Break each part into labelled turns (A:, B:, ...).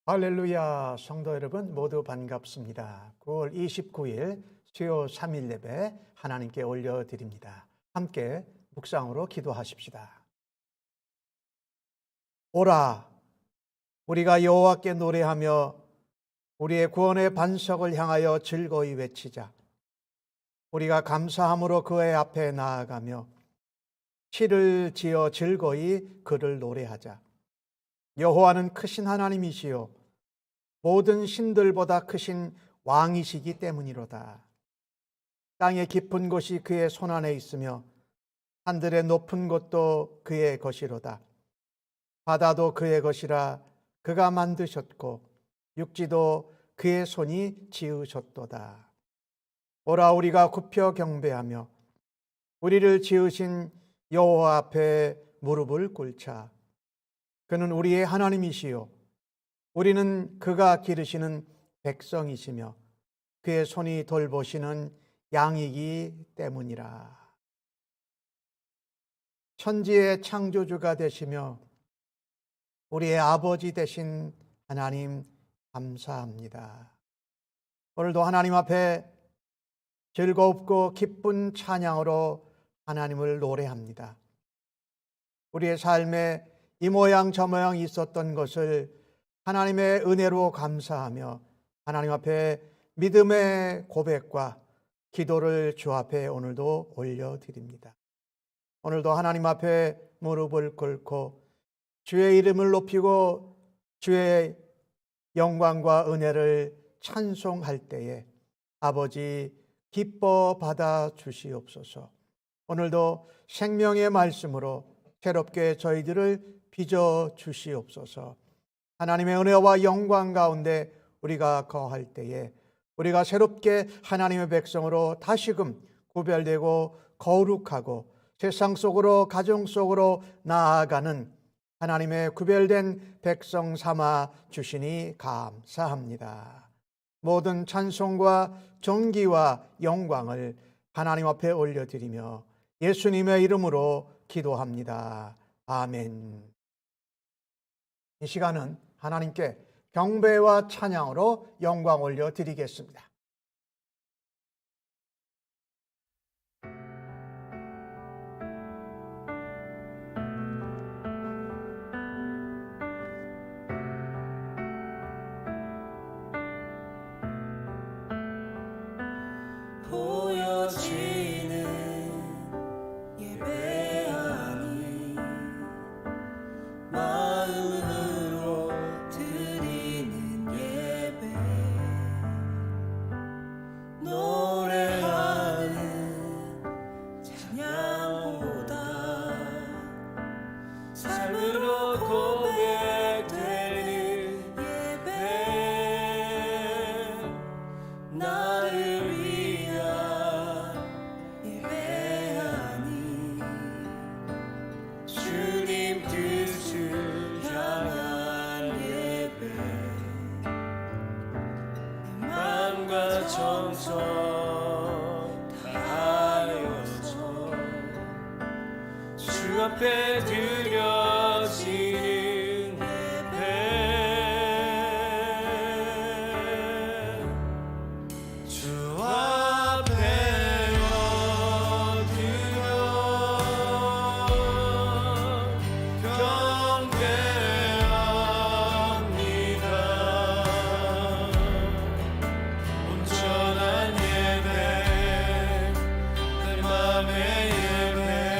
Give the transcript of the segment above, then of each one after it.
A: 할렐루야, 성도 여러분 모두 반갑습니다. 9월 29일 수요 3일 예배 하나님께 올려드립니다. 함께 묵상으로 기도하십시다. 오라, 우리가 여호와께 노래하며 우리의 구원의 반석을 향하여 즐거이 외치자. 우리가 감사함으로 그의 앞에 나아가며 시를 지어 즐거이 그를 노래하자. 여호와는 크신 하나님이시요 모든 신들보다 크신 왕이시기 때문이로다. 땅의 깊은 곳이 그의 손안에 있으며 하늘의 높은 곳도 그의 것이로다. 바다도 그의 것이라 그가 만드셨고 육지도 그의 손이 지으셨도다. 오라, 우리가 굽혀 경배하며 우리를 지으신 여호와 앞에 무릎을 꿇자. 그는 우리의 하나님이시요 우리는 그가 기르시는 백성이시며 그의 손이 돌보시는 양이기 때문이라. 천지의 창조주가 되시며 우리의 아버지 되신 하나님 감사합니다. 오늘도 하나님 앞에 즐겁고 기쁜 찬양으로 하나님을 노래합니다. 우리의 삶에 이 모양 저 모양 있었던 것을 하나님의 은혜로 감사하며 하나님 앞에 믿음의 고백과 기도를 주 앞에 오늘도 올려드립니다. 오늘도 하나님 앞에 무릎을 꿇고 주의 이름을 높이고 주의 영광과 은혜를 찬송할 때에 아버지 기뻐 받아 주시옵소서. 오늘도 생명의 말씀으로 새롭게 저희들을 빚어 주시옵소서. 하나님의 은혜와 영광 가운데 우리가 거할 때에 우리가 새롭게 하나님의 백성으로 다시금 구별되고 거룩하고 세상 속으로 가정 속으로 나아가는 하나님의 구별된 백성 삼아 주시니 감사합니다. 모든 찬송과 존귀와 영광을 하나님 앞에 올려드리며 예수님의 이름으로 기도합니다. 아멘. 이 시간은 하나님께 경배와 찬양으로 영광 올려드리겠습니다.
B: 주 앞에 드려지는 예배 주 앞에 엎드려 경배합니다. 온전한 예배 내 맘의 예배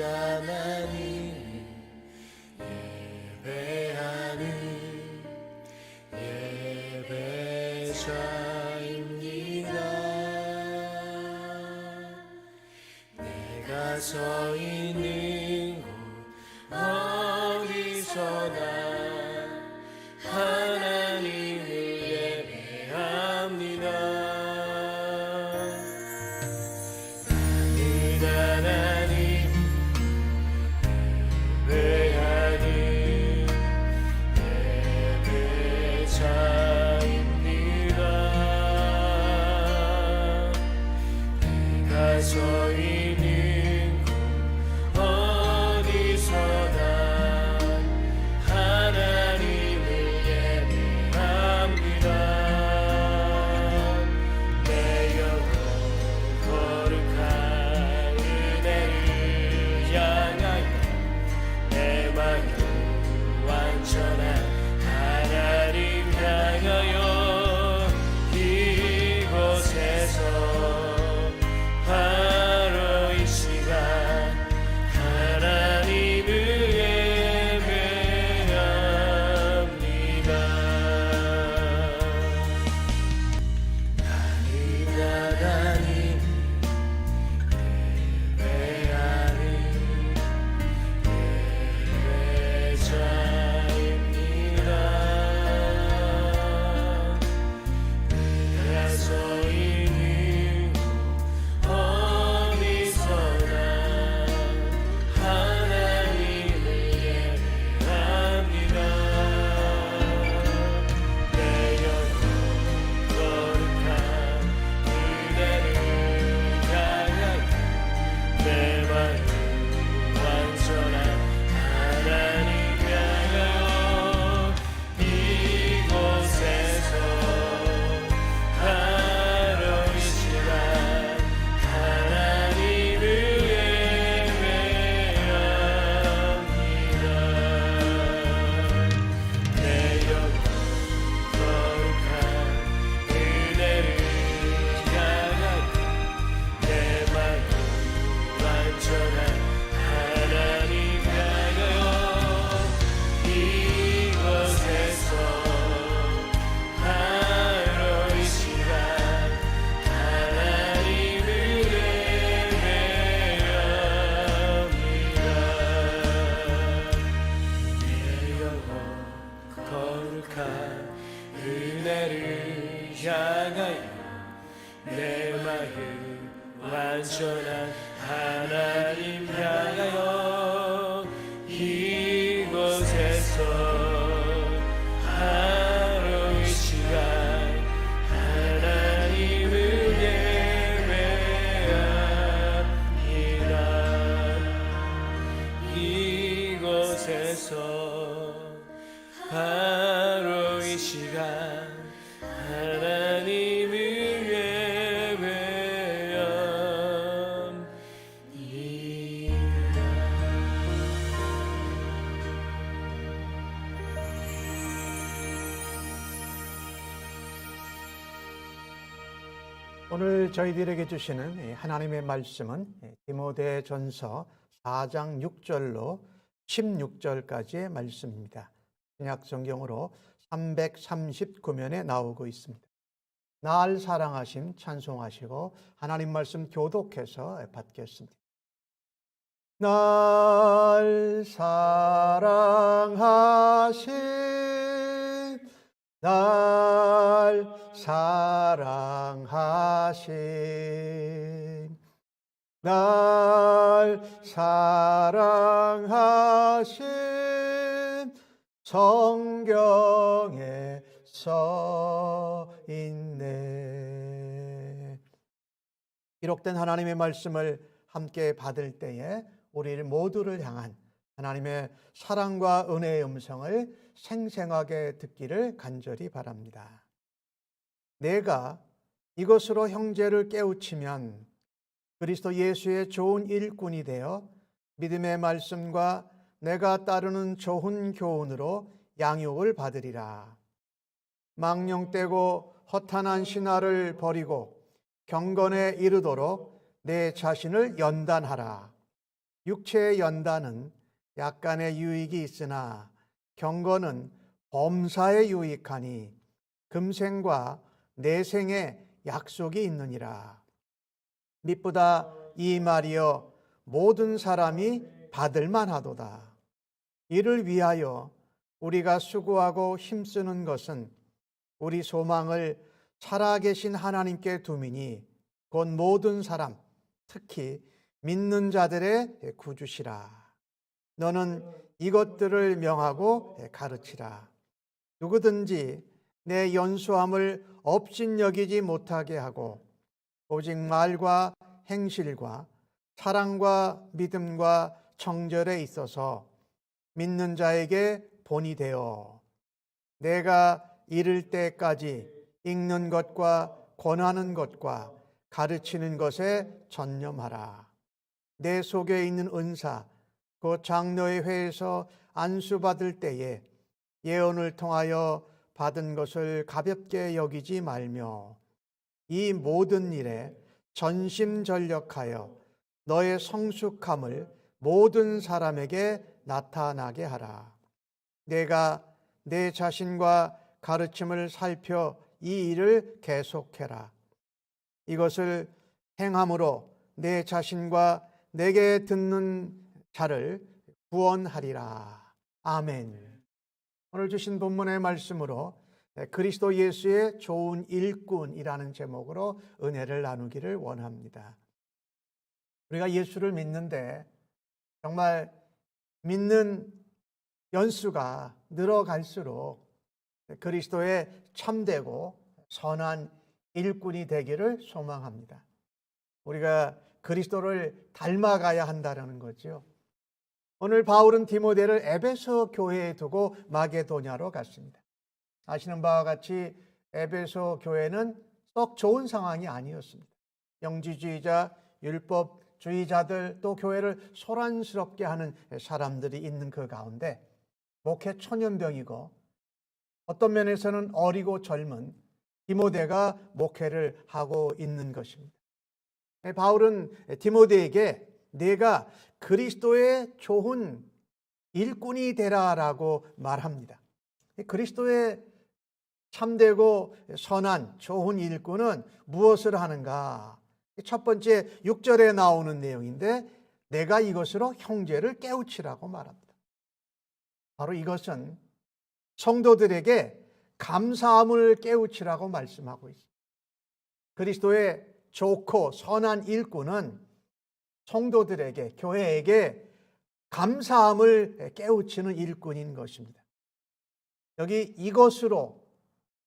B: 하나님 예배하는 예배자입니다. 내가 서 있는 곳 어디서나 하나님을 예배합니다. 하나님 예배하는 예배자입니다. 내가 서 있는 곳 어디서나 하나님을 예배합니다. 내 영혼 거룩한 은혜를 향하여 내 마음 완전한 하나님 향하여 이곳에서 바로 이 시간 하나님을 예배합니다. 나는 하나님 예배하는 예배자입니다. 내가 서 있는 곳 어디서나 하나님을 예배합니다. 내 영혼 거룩한 은혜를 향하여 내 마음 완전한 하나님 향하여 이곳에서 바로 이 시간 하나님을 예배합니다. 내 영혼 거룩한 은혜를 향하여 내 마음 완전한 하나님 향하여 이곳에서 바로 이 시간 하나님을 예배합니다. 내 영혼 거룩한 은혜를 향하여 내 마음 완전한 하나님 향하여 이곳에서 바로 이 시간 하나님을 예배합니다. 이곳에서 바로 이 시간 하나님을
A: 오늘 저희들에게 주시는 이 하나님의 말씀은 디모데전서 4장 6절로 16절까지의 말씀입니다. 신약 성경으로 339면에 나오고 있습니다. 날 사랑하심 찬송하시고 하나님 말씀 교독해서 받겠습니다. 날 사랑하심 날 사랑하심 날 사랑하심 성경에 써 있네. 기록된 하나님의 말씀을 함께 받을 때에 우리 모두를 향한 하나님의 사랑과 은혜의 음성을 생생하게 듣기를 간절히 바랍니다. 내가 이것으로 형제를 깨우치면 그리스도 예수의 좋은 일꾼이 되어 믿음의 말씀과 내가 따르는 좋은 교훈으로 양육을 받으리라. 망령되고 허탄한 신화를 버리고 경건에 이르도록 내 자신을 연단하라. 육체의 연단은 약간의 유익이 있으나 경건은 범사에 유익하니 금생과 내생에 약속이 있느니라. 미쁘다 이 말이여 모든 사람이 받을 만하도다. 이를 위하여 우리가 수고하고 힘쓰는 것은 우리 소망을 살아계신 하나님께 두미니 곧 모든 사람 특히 믿는 자들의 구주시라. 너는 이것들을 명하고 가르치라. 누구든지 내 연수함을 업신여기지 못하게 하고 오직 말과 행실과 사랑과 믿음과 청절에 있어서 믿는 자에게 본이 되어 내가 이를 때까지 읽는 것과 권하는 것과 가르치는 것에 전념하라. 내 속에 있는 은사 그 장로의 회에서 안수받을 때에 예언을 통하여 받은 것을 가볍게 여기지 말며 이 모든 일에 전심전력하여 너의 성숙함을 모든 사람에게 나타나게 하라. 내가 내 자신과 가르침을 살펴 이 일을 계속해라. 이것을 행함으로 내 자신과 내게 듣는 자를 구원하리라. 아멘. 오늘 주신 본문의 말씀으로 그리스도 예수의 좋은 일꾼이라는 제목으로 은혜를 나누기를 원합니다. 우리가 예수를 믿는데 정말 믿는 연수가 늘어갈수록 그리스도의 참되고 선한 일꾼이 되기를 소망합니다. 우리가 그리스도를 닮아가야 한다는 거죠. 오늘 바울은 디모데를 에베소 교회에 두고 마게도냐로 갔습니다. 아시는 바와 같이 에베소 교회는 썩 좋은 상황이 아니었습니다. 영지주의자, 율법주의자들 또 교회를 소란스럽게 하는 사람들이 있는 그 가운데 목회 초년병이고 어떤 면에서는 어리고 젊은 디모데가 목회를 하고 있는 것입니다. 바울은 디모데에게 내가 그리스도의 좋은 일꾼이 되라라고 말합니다. 그리스도의 참되고 선한 좋은 일꾼은 무엇을 하는가? 첫 번째 6절에 나오는 내용인데 내가 이것으로 형제를 깨우치라고 말합니다. 바로 이것은 성도들에게 감사함을 깨우치라고 말씀하고 있습니다. 그리스도의 좋고 선한 일꾼은 성도들에게, 교회에게 감사함을 깨우치는 일꾼인 것입니다. 여기 이것으로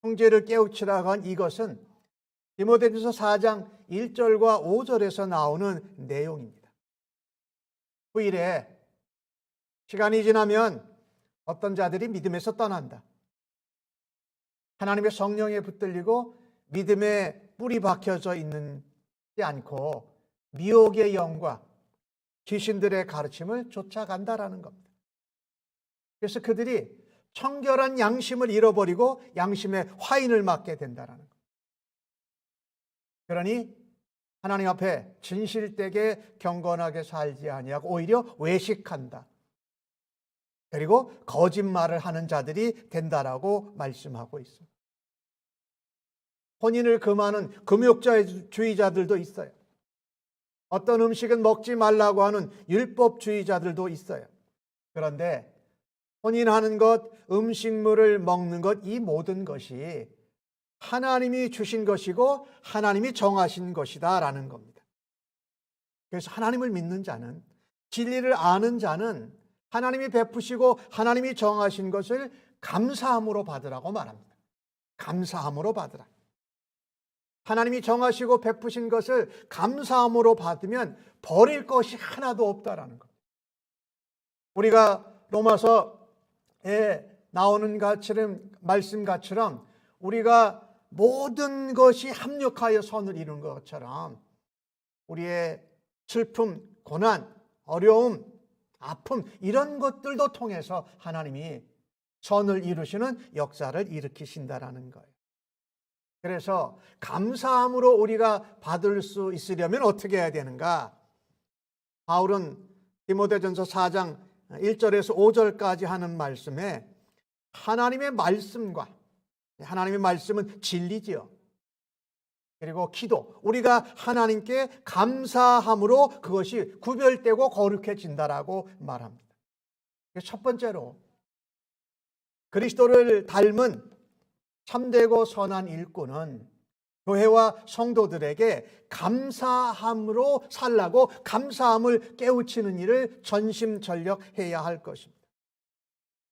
A: 형제를 깨우치라고 한 이것은 디모데전서 4장 1절과 5절에서 나오는 내용입니다. 후일에 시간이 지나면 어떤 자들이 믿음에서 떠난다. 하나님의 성령에 붙들리고 믿음에 뿌리 박혀져 있지 않고 미혹의 영과 귀신들의 가르침을 쫓아간다라는 겁니다. 그래서 그들이 청결한 양심을 잃어버리고 양심의 화인을 맞게 된다라는 겁니다. 그러니 하나님 앞에 진실되게 경건하게 살지 아니하고 오히려 외식한다. 그리고 거짓말을 하는 자들이 된다라고 말씀하고 있습니다. 혼인을 금하는 금욕주의자들도 있어요. 어떤 음식은 먹지 말라고 하는 율법주의자들도 있어요. 그런데 혼인하는 것, 음식물을 먹는 것, 이 모든 것이 하나님이 주신 것이고 하나님이 정하신 것이다라는 겁니다. 그래서 하나님을 믿는 자는, 진리를 아는 자는 하나님이 베푸시고 하나님이 정하신 것을 감사함으로 받으라고 말합니다. 감사함으로 받으라. 하나님이 정하시고 베푸신 것을 감사함으로 받으면 버릴 것이 하나도 없다라는 것. 우리가 로마서에 나오는 말씀같처럼 우리가 모든 것이 합력하여 선을 이루는 것처럼 우리의 슬픔, 고난, 어려움, 아픔 이런 것들도 통해서 하나님이 선을 이루시는 역사를 일으키신다라는 거예요. 그래서 감사함으로 우리가 받을 수 있으려면 어떻게 해야 되는가? 바울은 디모데전서 4장 1절에서 5절까지 하는 말씀에 하나님의 말씀과, 하나님의 말씀은 진리지요. 그리고 기도, 우리가 하나님께 감사함으로 그것이 구별되고 거룩해진다라고 말합니다. 첫 번째로 그리스도를 닮은 참되고 선한 일꾼은 교회와 성도들에게 감사함으로 살라고 감사함을 깨우치는 일을 전심전력해야 할 것입니다.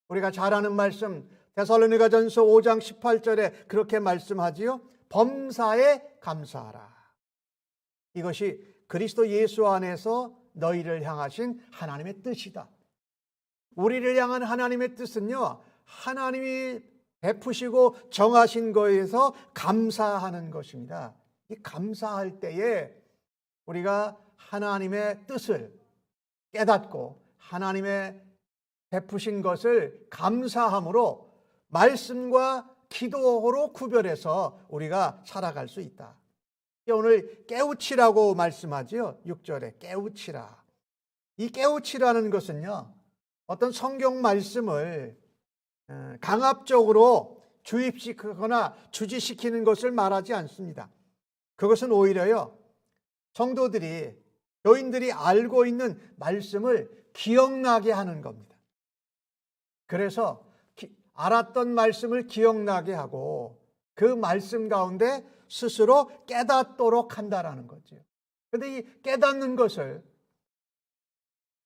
A: 우리가 잘 아는 말씀 데살로니가전서 5장 18절에 그렇게 말씀하지요. 범사에 감사하라. 이것이 그리스도 예수 안에서 너희를 향하신 하나님의 뜻이다. 우리를 향한 하나님의 뜻은요, 하나님이 베푸시고 정하신 거에서 감사하는 것입니다. 이 감사할 때에 우리가 하나님의 뜻을 깨닫고 하나님의 베푸신 것을 감사함으로 말씀과 기도로 구별해서 우리가 살아갈 수 있다. 오늘 깨우치라고 말씀하지요. 6절에 깨우치라. 이 깨우치라는 것은요, 어떤 성경 말씀을 강압적으로 주입시키거나 주지시키는 것을 말하지 않습니다. 그것은 오히려요, 성도들이, 교인들이 알고 있는 말씀을 기억나게 하는 겁니다. 그래서 알았던 말씀을 기억나게 하고 그 말씀 가운데 스스로 깨닫도록 한다라는 거죠. 그런데 이 깨닫는 것을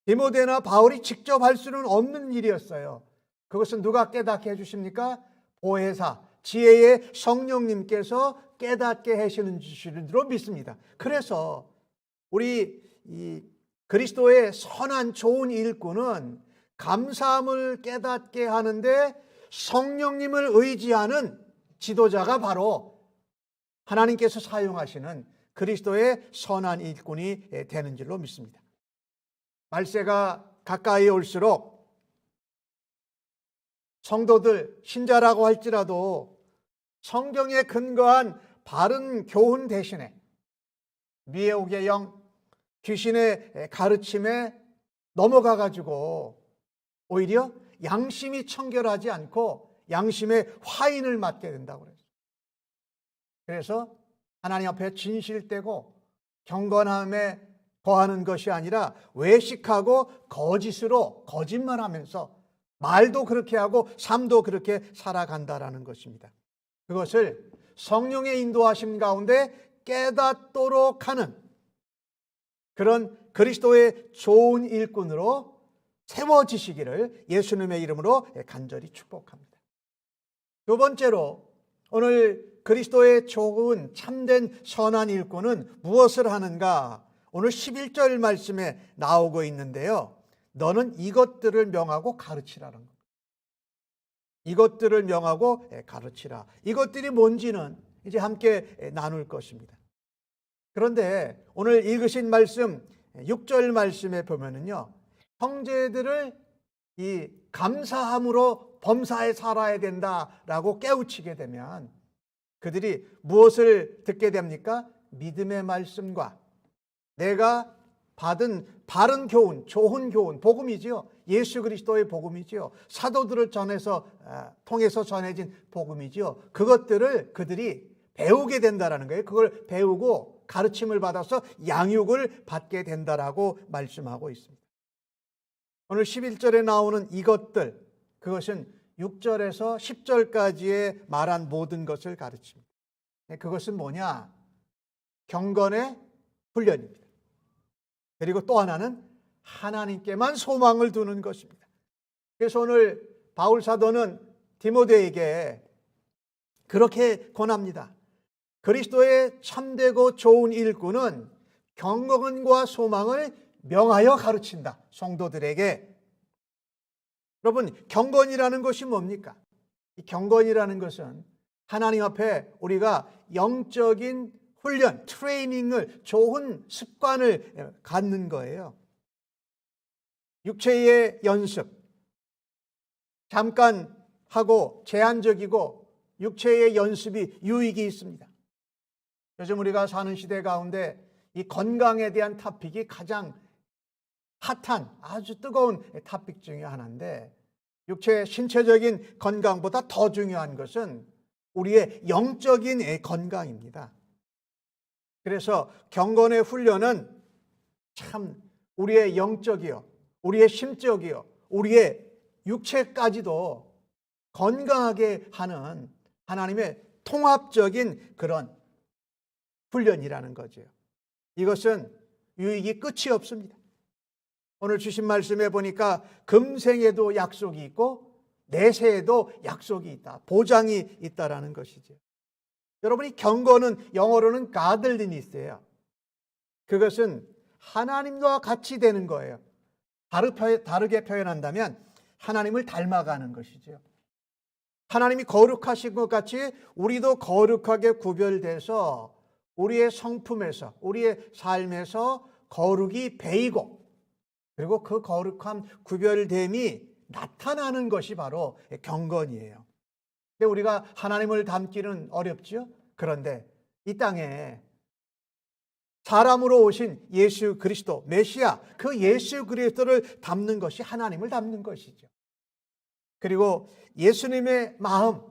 A: 디모데나 바울이 직접 할 수는 없는 일이었어요. 그것은 누가 깨닫게 해주십니까? 보혜사, 지혜의 성령님께서 깨닫게 하시는 줄로 믿습니다. 그래서 우리 이 그리스도의 선한 좋은 일꾼은 감사함을 깨닫게 하는데 성령님을 의지하는 지도자가 바로 하나님께서 사용하시는 그리스도의 선한 일꾼이 되는 줄로 믿습니다. 말세가 가까이 올수록 성도들, 신자라고 할지라도 성경에 근거한 바른 교훈 대신에 미혹의 영, 귀신의 가르침에 넘어가 가지고 오히려 양심이 청결하지 않고 양심의 화인을 맞게 된다고 그랬어요. 그래서 하나님 앞에 진실되고 경건함에 거하는 것이 아니라 외식하고 거짓으로 거짓말하면서 말도 그렇게 하고 삶도 그렇게 살아간다라는 것입니다. 그것을 성령의 인도하심 가운데 깨닫도록 하는 그런 그리스도의 좋은 일꾼으로 세워지시기를 예수님의 이름으로 간절히 축복합니다. 두 번째로 오늘 그리스도의 좋은 참된 선한 일꾼은 무엇을 하는가? 오늘 11절 말씀에 나오고 있는데요. 너는 이것들을 명하고 가르치라는 것. 이것들을 명하고 가르치라. 이것들이 뭔지는 이제 함께 나눌 것입니다. 그런데 오늘 읽으신 말씀 6절 말씀에 보면은요, 형제들을 이 감사함으로 범사에 살아야 된다라고 깨우치게 되면 그들이 무엇을 듣게 됩니까? 믿음의 말씀과 내가 받은 바른 교훈, 좋은 교훈, 복음이지요. 예수 그리스도의 복음이지요. 사도들을 통해서 전해진 복음이지요. 그것들을 그들이 배우게 된다라는 거예요. 그걸 배우고 가르침을 받아서 양육을 받게 된다라고 말씀하고 있습니다. 오늘 11절에 나오는 이것들, 그것은 6절에서 10절까지의 말한 모든 것을 가르칩니다. 그것은 뭐냐? 경건의 훈련입니다. 그리고 또 하나는 하나님께만 소망을 두는 것입니다. 그래서 오늘 바울 사도는 디모데에게 그렇게 권합니다. 그리스도의 참되고 좋은 일꾼은 경건과 소망을 명하여 가르친다. 성도들에게. 여러분, 경건이라는 것이 뭡니까? 이 경건이라는 것은 하나님 앞에 우리가 영적인 훈련, 트레이닝을, 좋은 습관을 갖는 거예요. 육체의 연습, 잠깐 하고 제한적이고 육체의 연습이 유익이 있습니다. 요즘 우리가 사는 시대 가운데 이 건강에 대한 토픽이 가장 핫한 아주 뜨거운 토픽 중에 하나인데, 육체 신체적인 건강보다 더 중요한 것은 우리의 영적인 건강입니다. 그래서 경건의 훈련은 참 우리의 영적이요, 우리의 심적이요, 우리의 육체까지도 건강하게 하는 하나님의 통합적인 그런 훈련이라는 거죠. 이것은 유익이 끝이 없습니다. 오늘 주신 말씀에 보니까 금생에도 약속이 있고 내세에도 약속이 있다, 보장이 있다라는 것이죠. 여러분이 경건은 영어로는 godliness예요. 그것은 하나님과 같이 되는 거예요. 다르게 표현한다면 하나님을 닮아가는 것이죠. 하나님이 거룩하신 것 같이 우리도 거룩하게 구별돼서 우리의 성품에서, 우리의 삶에서 거룩이 배이고, 그리고 그 거룩함, 구별됨이 나타나는 것이 바로 경건이에요. 근데 우리가 하나님을 닮기는 어렵죠. 그런데 이 땅에 사람으로 오신 예수 그리스도, 메시아, 그 예수 그리스도를 닮는 것이 하나님을 닮는 것이죠. 그리고 예수님의 마음,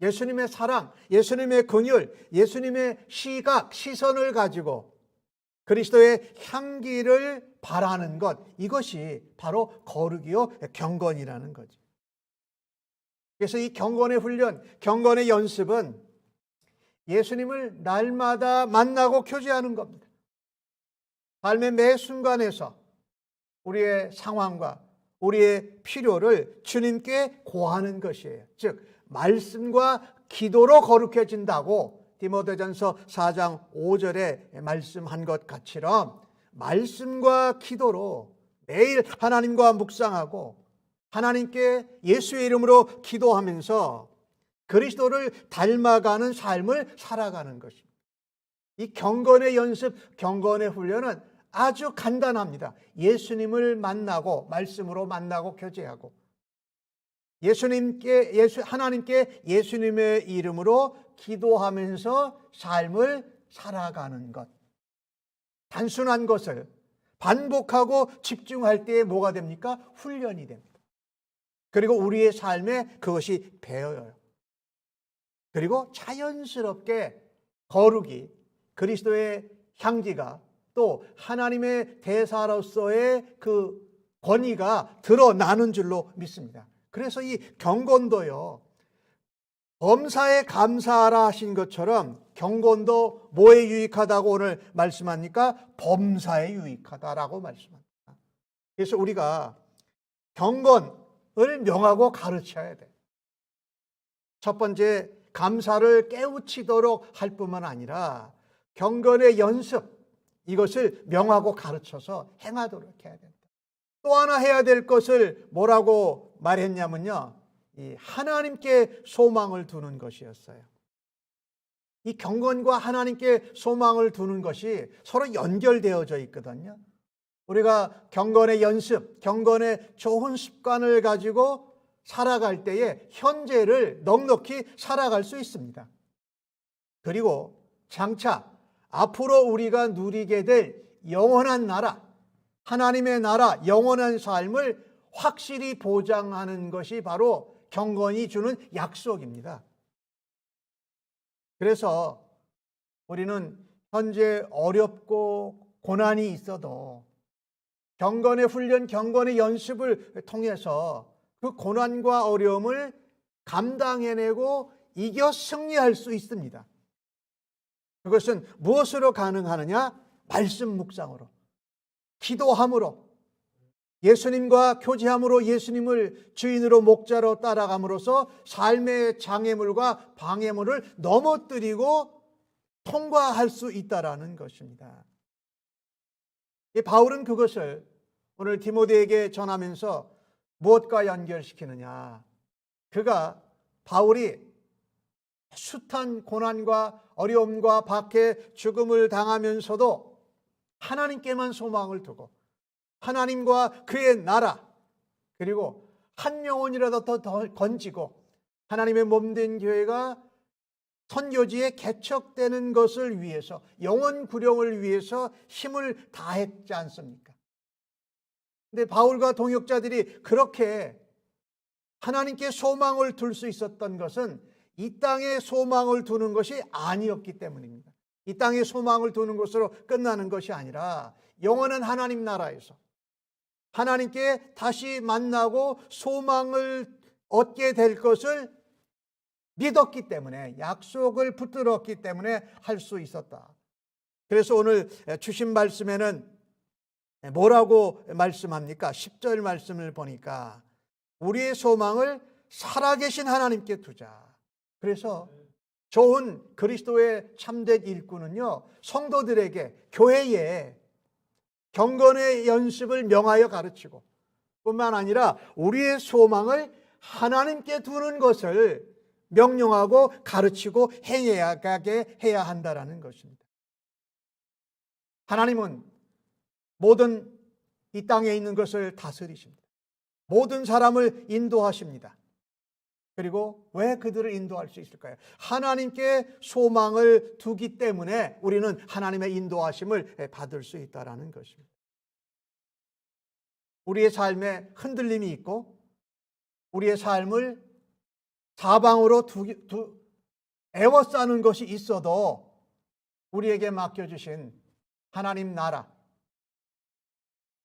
A: 예수님의 사랑, 예수님의 긍휼, 예수님의 시각, 시선을 가지고 그리스도의 향기를 바라는 것, 이것이 바로 거룩이요 경건이라는 거죠. 그래서 이 경건의 훈련, 경건의 연습은 예수님을 날마다 만나고 교제하는 겁니다. 삶의 매 순간에서 우리의 상황과 우리의 필요를 주님께 고하는 것이에요. 즉 말씀과 기도로 거룩해진다고 디모데전서 4장 5절에 말씀한 것 같이럼 말씀과 기도로 매일 하나님과 묵상하고 하나님께 예수의 이름으로 기도하면서 그리스도를 닮아가는 삶을 살아가는 것입니다. 이 경건의 연습, 경건의 훈련은 아주 간단합니다. 예수님을 만나고 말씀으로 만나고 교제하고 하나님께 예수님의 이름으로 기도하면서 삶을 살아가는 것. 단순한 것을 반복하고 집중할 때에 뭐가 됩니까? 훈련이 됩니다. 그리고 우리의 삶에 그것이 배어요. 그리고 자연스럽게 거룩이, 그리스도의 향기가, 또 하나님의 대사로서의 그 권위가 드러나는 줄로 믿습니다. 그래서 이 경건도요, 범사에 감사하라 하신 것처럼 경건도 뭐에 유익하다고 오늘 말씀합니까? 범사에 유익하다라고 말씀합니다. 그래서 우리가 경건을 명하고 가르쳐야 돼요. 첫 번째, 감사를 깨우치도록 할 뿐만 아니라 경건의 연습, 이것을 명하고 가르쳐서 행하도록 해야 됩니다. 또 하나 해야 될 것을 뭐라고 말했냐면요, 이 하나님께 소망을 두는 것이었어요. 이 경건과 하나님께 소망을 두는 것이 서로 연결되어져 있거든요. 우리가 경건의 연습, 경건의 좋은 습관을 가지고 살아갈 때에 현재를 넉넉히 살아갈 수 있습니다. 그리고 장차 앞으로 우리가 누리게 될 영원한 나라, 하나님의 나라, 영원한 삶을 확실히 보장하는 것이 바로 경건이 주는 약속입니다. 그래서 우리는 현재 어렵고 고난이 있어도 경건의 훈련, 경건의 연습을 통해서 그 고난과 어려움을 감당해내고 이겨 승리할 수 있습니다. 그것은 무엇으로 가능하느냐? 말씀 묵상으로, 기도함으로, 예수님과 교제함으로, 예수님을 주인으로 목자로 따라감으로써 삶의 장애물과 방해물을 넘어뜨리고 통과할 수 있다라는 것입니다. 이 바울은 그것을 오늘 디모데에게 전하면서 무엇과 연결시키느냐? 바울이 숱한 고난과 어려움과 박해, 죽음을 당하면서도 하나님께만 소망을 두고 하나님과 그의 나라, 그리고 한 영혼이라도 더 건지고 하나님의 몸된 교회가 선교지에 개척되는 것을 위해서, 영혼 구령을 위해서 힘을 다했지 않습니까? 근데 바울과 동역자들이 그렇게 하나님께 소망을 둘 수 있었던 것은 이 땅에 소망을 두는 것이 아니었기 때문입니다. 이 땅에 소망을 두는 것으로 끝나는 것이 아니라 영원한 하나님 나라에서 하나님께 다시 만나고 소망을 얻게 될 것을 믿었기 때문에, 약속을 붙들었기 때문에 할 수 있었다. 그래서 오늘 주신 말씀에는 뭐라고 말씀합니까? 10절 말씀을 보니까 우리의 소망을 살아계신 하나님께 두자. 그래서 좋은 그리스도의 참된 일꾼은요, 성도들에게, 교회에 경건의 연습을 명하여 가르치고 뿐만 아니라 우리의 소망을 하나님께 두는 것을 명령하고 가르치고 행해가게 해야 한다라는 것입니다. 하나님은 모든 이 땅에 있는 것을 다스리십니다. 모든 사람을 인도하십니다. 그리고 왜 그들을 인도할 수 있을까요? 하나님께 소망을 두기 때문에 우리는 하나님의 인도하심을 받을 수 있다는 것입니다. 우리의 삶에 흔들림이 있고 우리의 삶을 사방으로 애워싸는 것이 있어도 우리에게 맡겨주신 하나님 나라,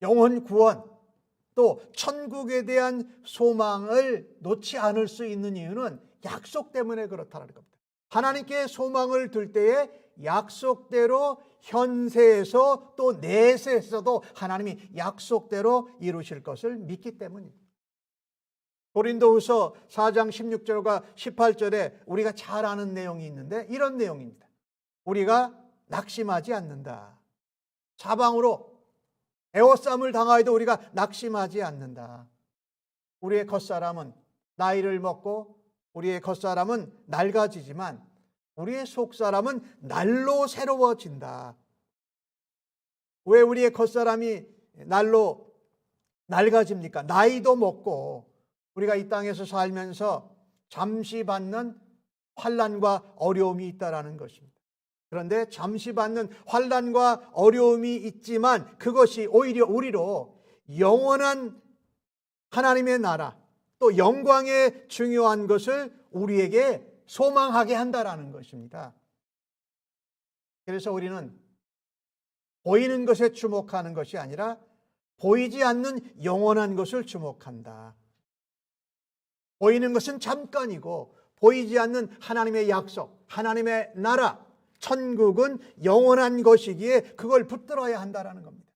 A: 영혼 구원, 또 천국에 대한 소망을 놓지 않을 수 있는 이유는 약속 때문에 그렇다는 겁니다. 하나님께 소망을 둘 때에 약속대로 현세에서 또 내세에서도 하나님이 약속대로 이루실 것을 믿기 때문입니다. 고린도후서 4장 16절과 18절에 우리가 잘 아는 내용이 있는데 이런 내용입니다. 우리가 낙심하지 않는다. 사방으로 애워싸움을 당하여도 우리가 낙심하지 않는다. 우리의 겉사람은 나이를 먹고 우리의 겉사람은 낡아지지만 우리의 속사람은 날로 새로워진다. 왜 우리의 겉사람이 날로 낡아집니까? 나이도 먹고 우리가 이 땅에서 살면서 잠시 받는 환난과 어려움이 있다라는 것입니다. 그런데 잠시 받는 환난과 어려움이 있지만 그것이 오히려 우리로 영원한 하나님의 나라, 또 영광의 중요한 것을 우리에게 소망하게 한다라는 것입니다. 그래서 우리는 보이는 것에 주목하는 것이 아니라 보이지 않는 영원한 것을 주목한다. 보이는 것은 잠깐이고 보이지 않는 하나님의 약속, 하나님의 나라, 천국은 영원한 것이기에 그걸 붙들어야 한다는 겁니다.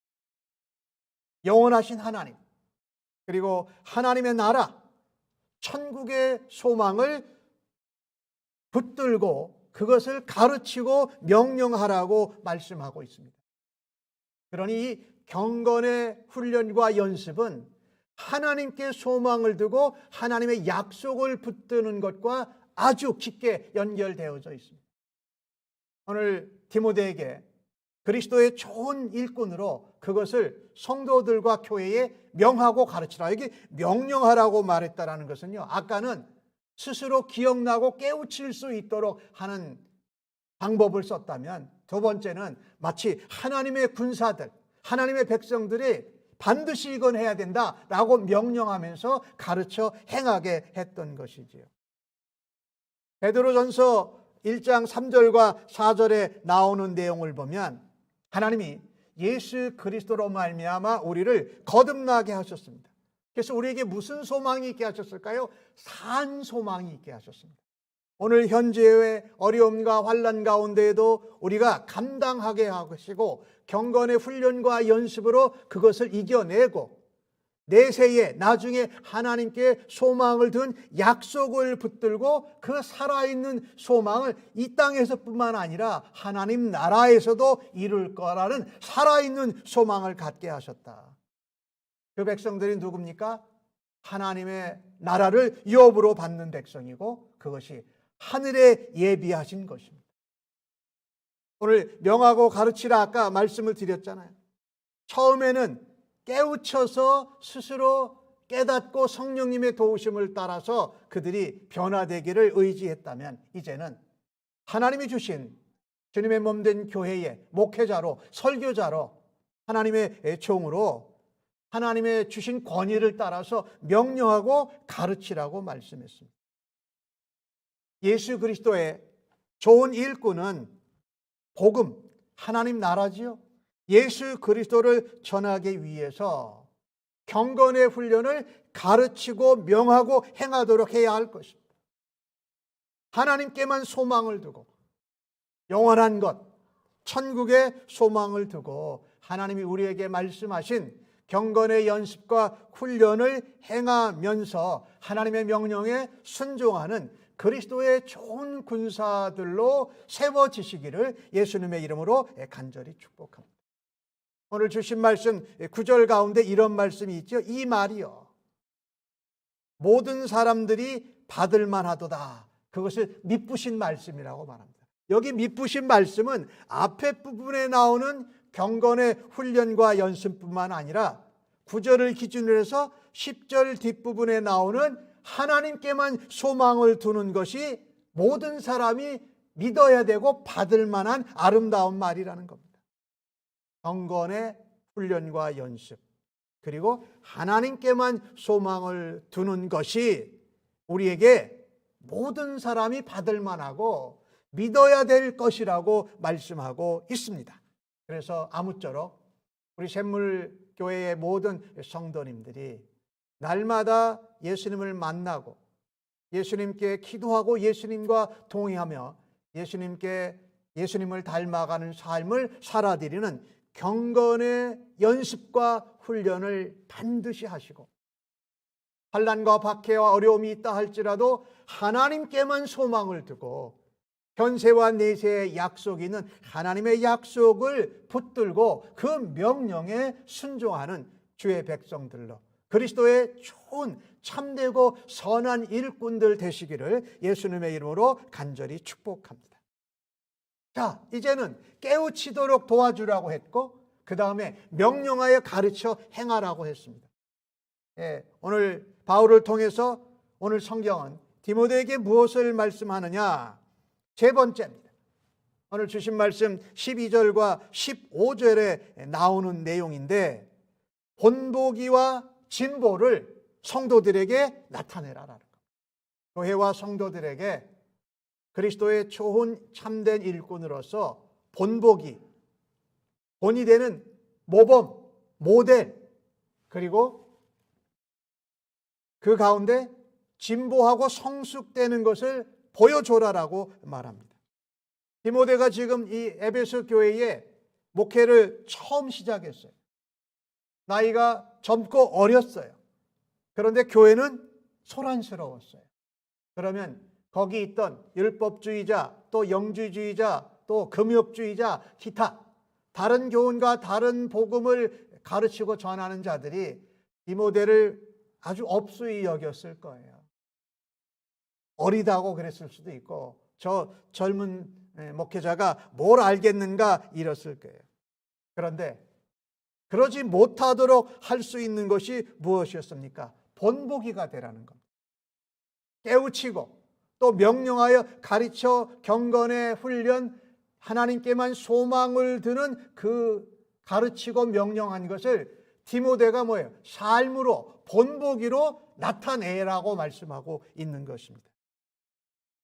A: 영원하신 하나님, 그리고 하나님의 나라, 천국의 소망을 붙들고 그것을 가르치고 명령하라고 말씀하고 있습니다. 그러니 경건의 훈련과 연습은 하나님께 소망을 두고 하나님의 약속을 붙드는 것과 아주 깊게 연결되어져 있습니다. 오늘 디모데에게 그리스도의 좋은 일꾼으로 그것을 성도들과 교회에 명하고 가르치라. 여기 명령하라고 말했다라는 것은요, 아까는 스스로 기억나고 깨우칠 수 있도록 하는 방법을 썼다면, 두 번째는 마치 하나님의 군사들, 하나님의 백성들이 반드시 이건 해야 된다라고 명령하면서 가르쳐 행하게 했던 것이지요. 베드로전서 1장 3절과 4절에 나오는 내용을 보면 하나님이 예수 그리스도로 말미암아 우리를 거듭나게 하셨습니다. 그래서 우리에게 무슨 소망이 있게 하셨을까요? 산 소망이 있게 하셨습니다. 오늘 현재의 어려움과 환난 가운데에도 우리가 감당하게 하시고 경건의 훈련과 연습으로 그것을 이겨내고 내세에 나중에 하나님께 소망을 둔 약속을 붙들고 그 살아있는 소망을 이 땅에서뿐만 아니라 하나님 나라에서도 이룰 거라는 살아있는 소망을 갖게 하셨다. 그 백성들이 누굽니까? 하나님의 나라를 유업으로 받는 백성이고 그것이 하늘에 예비하신 것입니다. 오늘 명하고 가르치라 아까 말씀을 드렸잖아요. 처음에는 깨우쳐서 스스로 깨닫고 성령님의 도우심을 따라서 그들이 변화되기를 의지했다면 이제는 하나님이 주신 주님의 몸된 교회의 목회자로 설교자로 하나님의 종으로 하나님의 주신 권위를 따라서 명령하고 가르치라고 말씀했습니다. 예수 그리스도의 좋은 일꾼은 복음, 하나님 나라지요. 예수 그리스도를 전하기 위해서 경건의 훈련을 가르치고 명하고 행하도록 해야 할 것입니다. 하나님께만 소망을 두고 영원한 것, 천국의 소망을 두고 하나님이 우리에게 말씀하신 경건의 연습과 훈련을 행하면서 하나님의 명령에 순종하는 그리스도의 좋은 군사들로 세워지시기를 예수님의 이름으로 간절히 축복합니다. 오늘 주신 말씀 9절 가운데 이런 말씀이 있죠. 이 말이요, 모든 사람들이 받을 만하도다. 그것을 미쁘신 말씀이라고 말합니다. 여기 미쁘신 말씀은 앞에 부분에 나오는 경건의 훈련과 연습뿐만 아니라 9절을 기준으로 해서 10절 뒷부분에 나오는 하나님께만 소망을 두는 것이 모든 사람이 믿어야 되고 받을 만한 아름다운 말이라는 겁니다. 경건의 훈련과 연습, 그리고 하나님께만 소망을 두는 것이 우리에게 모든 사람이 받을 만하고 믿어야 될 것이라고 말씀하고 있습니다. 그래서 아무쪼록 우리 샘물교회의 모든 성도님들이 날마다 예수님을 만나고 예수님께 기도하고 예수님과 동의하며 예수님을 닮아가는 삶을 살아드리는 경건의 연습과 훈련을 반드시 하시고, 환난과 박해와 어려움이 있다 할지라도 하나님께만 소망을 두고 현세와 내세의 약속이 있는 하나님의 약속을 붙들고 그 명령에 순종하는 주의 백성들로 그리스도의 좋은 참되고 선한 일꾼들 되시기를 예수님의 이름으로 간절히 축복합니다. 자, 이제는 깨우치도록 도와주라고 했고, 그 다음에 명령하여 가르쳐 행하라고 했습니다. 오늘 바울을 통해서 오늘 성경은 디모데에게 무엇을 말씀하느냐? 세 번째입니다. 오늘 주신 말씀 12절과 15절에 나오는 내용인데, 본보기와 진보를 성도들에게 나타내라라는 것. 교회와 성도들에게 그리스도의 좋은 참된 일꾼으로서 본보기, 본이 되는 모범, 모델, 그리고 그 가운데 진보하고 성숙되는 것을 보여줘라라고 말합니다. 디모데가 지금 이 에베소 교회에 목회를 처음 시작했어요. 나이가 젊고 어렸어요. 그런데 교회는 소란스러웠어요. 그러면 거기 있던 율법주의자, 또 영주주의자, 또 금욕주의자, 기타 다른 교훈과 다른 복음을 가르치고 전하는 자들이 디모데를 아주 업수히 여겼을 거예요. 어리다고 그랬을 수도 있고, 저 젊은 목회자가 뭘 알겠는가 이랬을 거예요. 그런데 그러지 못하도록 할 수 있는 것이 무엇이었습니까? 본보기가 되라는 겁니다. 깨우치고 또 명령하여 가르쳐 경건의 훈련, 하나님께만 소망을 두는 그 가르치고 명령한 것을 디모데가 뭐예요? 삶으로, 본보기로 나타내라고 말씀하고 있는 것입니다.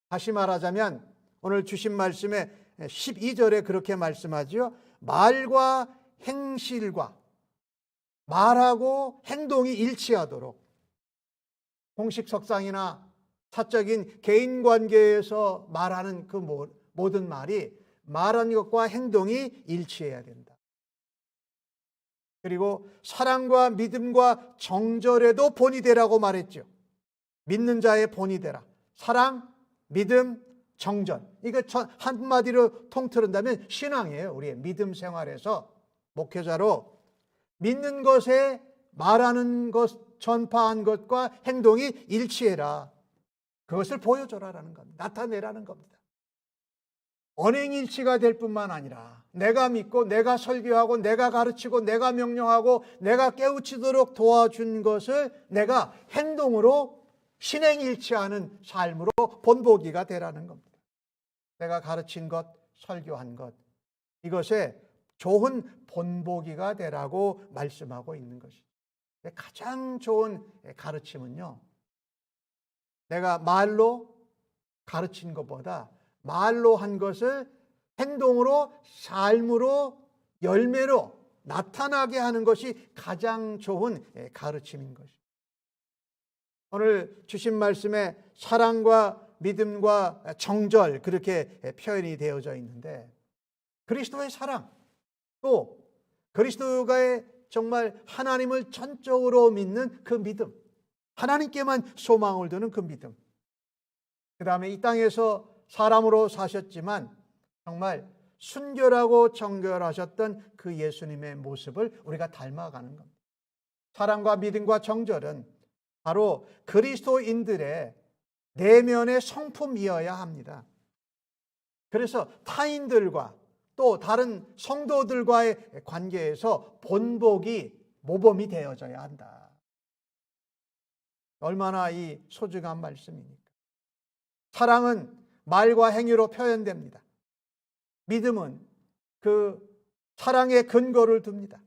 A: 다시 말하자면 오늘 주신 말씀에 12절에 그렇게 말씀하죠. 말과 행실과 말하고 행동이 일치하도록, 공식 석상이나 사적인 개인 관계에서 말하는 그 모든 말이 말하는 것과 행동이 일치해야 된다. 그리고 사랑과 믿음과 정절에도 본이 되라고 말했죠. 믿는 자의 본이 되라. 사랑, 믿음, 정절. 이거 한마디로 통틀은다면 신앙이에요. 우리의 믿음 생활에서 목회자로 믿는 것에 말하는 것, 전파한 것과 행동이 일치해라. 그것을 보여줘라라는 겁니다. 나타내라는 겁니다. 언행일치가 될 뿐만 아니라 내가 믿고 내가 설교하고 내가 가르치고 내가 명령하고 내가 깨우치도록 도와준 것을 내가 행동으로 신행일치하는 삶으로 본보기가 되라는 겁니다. 내가 가르친 것, 설교한 것, 이것에 좋은 본보기가 되라고 말씀하고 있는 것입니다. 가장 좋은 가르침은요, 내가 말로 가르친 것보다 말로 한 것을 행동으로, 삶으로, 열매로 나타나게 하는 것이 가장 좋은 가르침인 것입니다. 오늘 주신 말씀에 사랑과 믿음과 정절, 그렇게 표현이 되어져 있는데, 그리스도의 사랑, 또 그리스도가의 정말 하나님을 전적으로 믿는 그 믿음, 하나님께만 소망을 두는 그 믿음, 그 다음에 이 땅에서 사람으로 사셨지만 정말 순결하고 정결하셨던 그 예수님의 모습을 우리가 닮아가는 겁니다. 사랑과 믿음과 정절은 바로 그리스도인들의 내면의 성품이어야 합니다. 그래서 타인들과 또 다른 성도들과의 관계에서 본보기, 모범이 되어져야 한다. 얼마나 이 소중한 말씀입니까? 사랑은 말과 행위로 표현됩니다. 믿음은 그 사랑의 근거를 둡니다.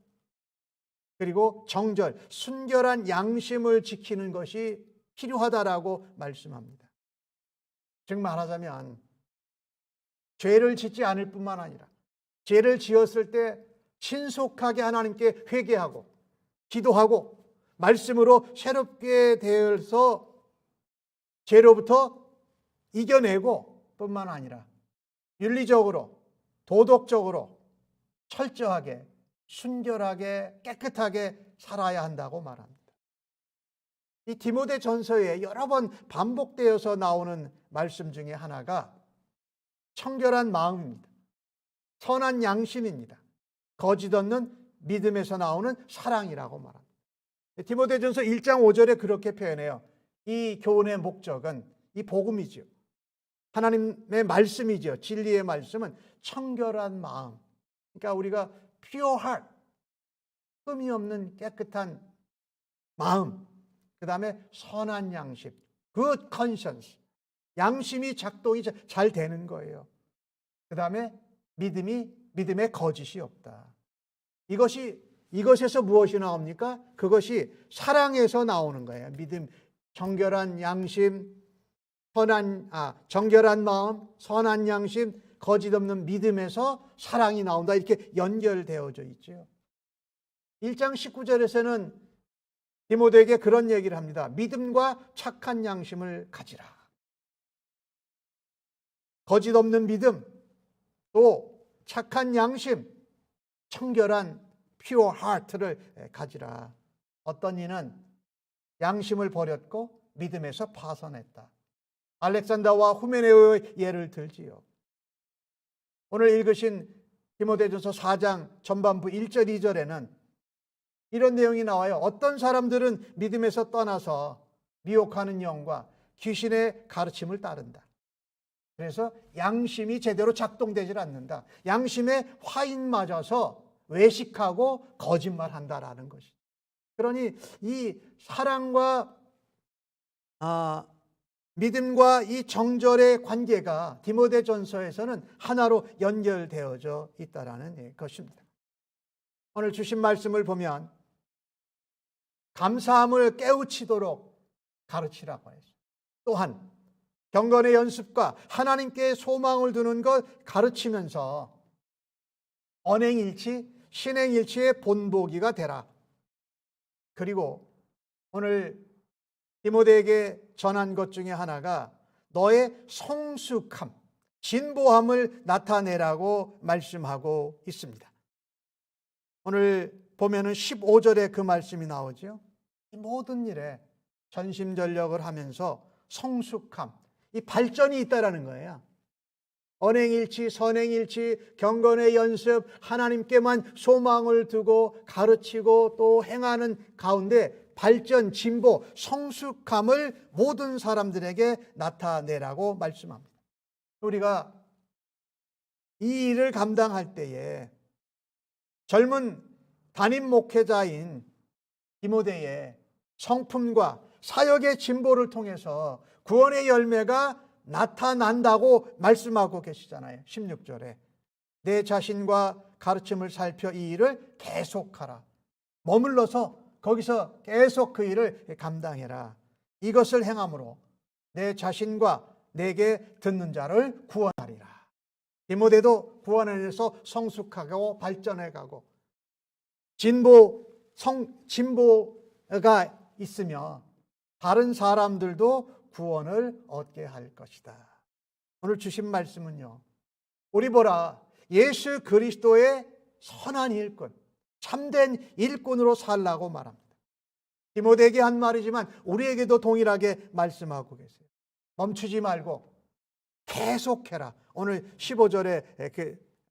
A: 그리고 정절, 순결한 양심을 지키는 것이 필요하다라고 말씀합니다. 즉 말하자면 죄를 짓지 않을 뿐만 아니라 죄를 지었을 때 신속하게 하나님께 회개하고 기도하고 말씀으로 새롭게 되어서 죄로부터 이겨내고 뿐만 아니라 윤리적으로, 도덕적으로 철저하게, 순결하게, 깨끗하게 살아야 한다고 말합니다. 이 디모데전서에 여러 번 반복되어서 나오는 말씀 중에 하나가 청결한 마음입니다. 선한 양심입니다. 거짓 없는 믿음에서 나오는 사랑이라고 말합니다. 디모데전서 1장 5절에 그렇게 표현해요. 이 교훈의 목적은 이 복음이죠. 하나님의 말씀이죠. 진리의 말씀은 청결한 마음. 그러니까 우리가 pure heart, 흠이 없는 깨끗한 마음. 그 다음에 선한 양심, good conscience. 양심이 작동이 잘 되는 거예요. 그 다음에 믿음에 거짓이 없다. 이것에서 무엇이 나옵니까? 그것이 사랑에서 나오는 거예요. 믿음, 정결한 양심, 정결한 마음, 선한 양심, 거짓 없는 믿음에서 사랑이 나온다. 이렇게 연결되어져 있죠. 1장 19절에서는 디모데에게 그런 얘기를 합니다. 믿음과 착한 양심을 가지라. 거짓 없는 믿음, 또 착한 양심, 청결한 pure heart를 가지라. 어떤 이는 양심을 버렸고 믿음에서 파선했다. 알렉산더와 후메네오의 예를 들지요. 오늘 읽으신 디모데전서 4장 전반부 1절 2절에는 이런 내용이 나와요. 어떤 사람들은 믿음에서 떠나서 미혹하는 영과 귀신의 가르침을 따른다. 그래서 양심이 제대로 작동되질 않는다. 양심에 화인 맞아서 외식하고 거짓말한다라는 것이. 그러니 이 사랑과 믿음과 이 정절의 관계가 디모데전서에서는 하나로 연결되어져 있다라는 것입니다. 오늘 주신 말씀을 보면 감사함을 깨우치도록 가르치라고 했어요. 또한 경건의 연습과 하나님께 소망을 두는 것 가르치면서 언행일치, 신행일치의 본보기가 되라. 그리고 오늘 디모데에게 전한 것 중에 하나가 너의 성숙함, 진보함을 나타내라고 말씀하고 있습니다. 오늘 보면은 15절에 그 말씀이 나오죠. 이 모든 일에 전심전력을 하면서 성숙함, 이 발전이 있다라는 거예요. 언행일치, 선행일치, 경건의 연습, 하나님께만 소망을 두고 가르치고 또 행하는 가운데 발전, 진보, 성숙함을 모든 사람들에게 나타내라고 말씀합니다. 우리가 이 일을 감당할 때에 젊은 담임 목회자인 디모데의 성품과 사역의 진보를 통해서 구원의 열매가 나타난다고 말씀하고 계시잖아요. 16절에 내 자신과 가르침을 살펴 이 일을 계속하라. 머물러서 거기서 계속 그 일을 감당해라. 이것을 행함으로 내 자신과 내게 듣는 자를 구원하리라. 디모데도 구원에 대해서 성숙하고 발전해가고 진보가 있으며 다른 사람들도 구원을 얻게 할 것이다. 오늘 주신 말씀은요, 우리 보라 예수 그리스도의 선한 일꾼, 참된 일꾼으로 살라고 말합니다. 디모데에게 한 말이지만 우리에게도 동일하게 말씀하고 계세요. 멈추지 말고 계속해라. 오늘 15절에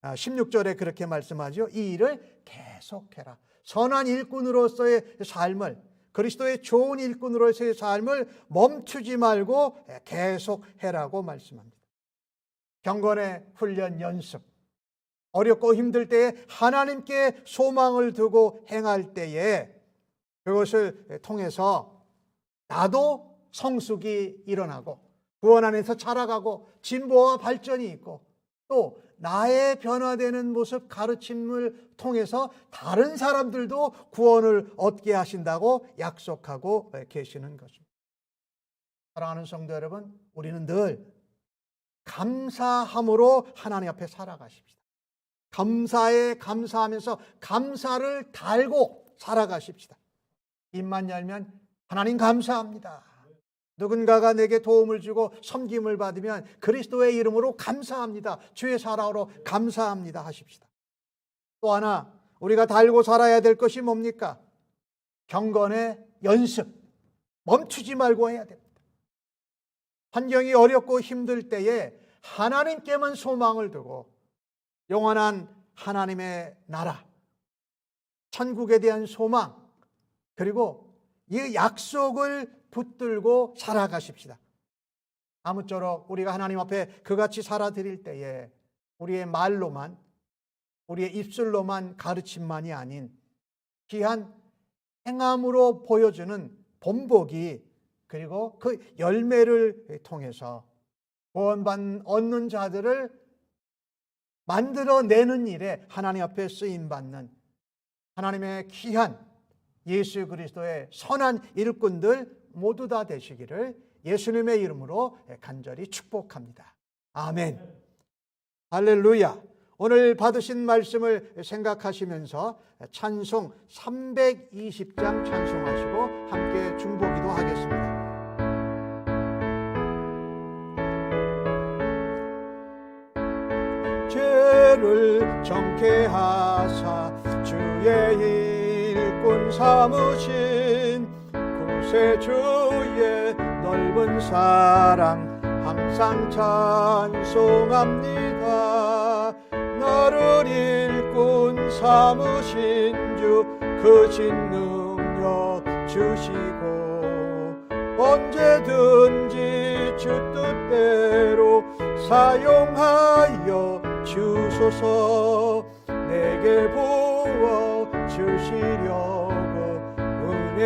A: 16절에 그렇게 말씀하죠. 이 일을 계속해라. 선한 일꾼으로서의 삶을, 그리스도의 좋은 일꾼으로서의 삶을 멈추지 말고 계속해라고 말씀합니다. 경건의 훈련 연습, 어렵고 힘들 때에 하나님께 소망을 두고 행할 때에 그것을 통해서 나도 성숙이 일어나고 구원 안에서 자라가고 진보와 발전이 있고 또 나의 변화되는 모습 가르침을 통해서 다른 사람들도 구원을 얻게 하신다고 약속하고 계시는 것입니다. 사랑하는 성도 여러분, 우리는 늘 감사함으로 하나님 앞에 살아가십시다. 감사에 감사하면서 감사를 달고 살아가십시다. 입만 열면 하나님 감사합니다. 누군가가 내게 도움을 주고 섬김을 받으면 그리스도의 이름으로 감사합니다. 주의 사랑으로 감사합니다 하십시다. 또 하나 우리가 달고 살아야 될 것이 뭡니까? 경건의 연습. 멈추지 말고 해야 됩니다. 환경이 어렵고 힘들 때에 하나님께만 소망을 두고 영원한 하나님의 나라, 천국에 대한 소망, 그리고 이 약속을 붙들고 살아가십시다. 아무쪼록 우리가 하나님 앞에 그같이 살아드릴 때에 우리의 말로만, 우리의 입술로만 가르침만이 아닌 귀한 행함으로 보여주는 본보기, 그리고 그 열매를 통해서 구원 얻는 자들을 만들어내는 일에 하나님 앞에 쓰임받는 하나님의 귀한 예수 그리스도의 선한 일꾼들 모두 다 되시기를 예수님의 이름으로 간절히 축복합니다. 아멘. 할렐루야. 오늘 받으신 말씀을 생각하시면서 찬송 320장 찬송하시고 함께 중보기도 하겠습니다. 죄를 정케 하사 주의 일꾼 삼으신 구세주의 넓은 사랑 항상 찬송합니다. 나를 일꾼 삼으신 주 크신 능력 주시고 언제든지 주 뜻대로 사용하여 주소서. 내게 부어 주시려고 은혜